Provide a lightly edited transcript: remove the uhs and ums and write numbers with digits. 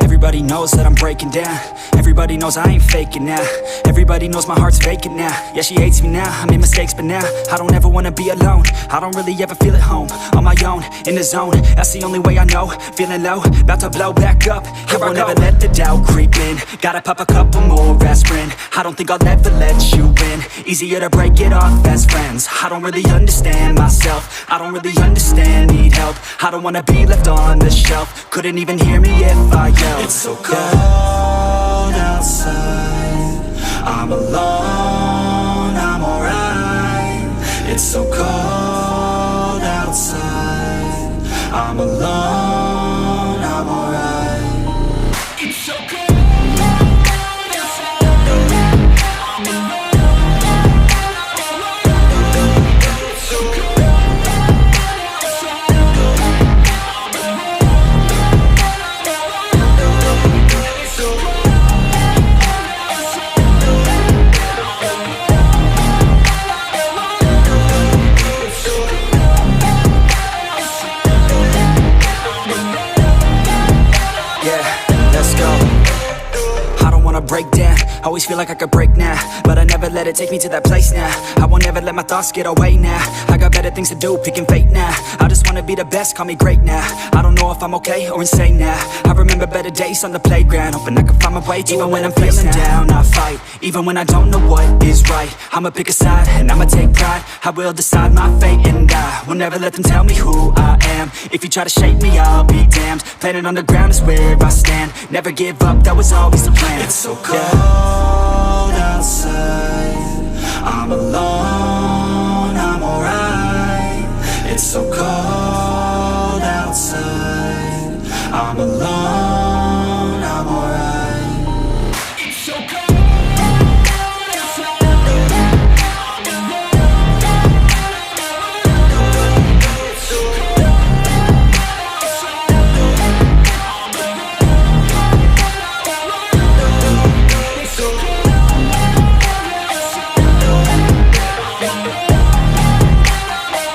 Everybody knows that I'm breaking down. Everybody knows I ain't faking now. Everybody knows my heart's vacant now. Yeah, she hates me now, I made mistakes but now I don't ever wanna be alone. I don't really ever feel at home. On my own, in the zone, that's the only way I know. Feeling low, about to blow back up. Here I never let the doubt creep in. Gotta pop a couple more aspirin. I don't think I'll ever let you in. Easier to break it off as friends. I don't really understand myself. I don't really understand, need help. I don't wanna be left on the shelf. Couldn't even hear me if I yelled. It's so cold outside, I'm alone, I'm alright. It's so cold outside, I'm alone, I'm alright. It's so cold. Break down, always feel like I could break now, but I never let it take me to that place now. I won't ever let my thoughts get away now. I got better things to do, picking fate now. I just wanna be the best, call me great now. I don't know if I'm okay or insane now. I remember better days on the playground, hoping I can find my way to even when I'm feeling down, I fight. Even when I don't know what is right, I'ma pick a side and I'ma take pride. I will decide my fate and I will never let them tell me who I am. If you try to shape me, I'll be damned. Planet on the ground is where I stand. Never give up, that was always the plan. It's so cold outside, I'm alone.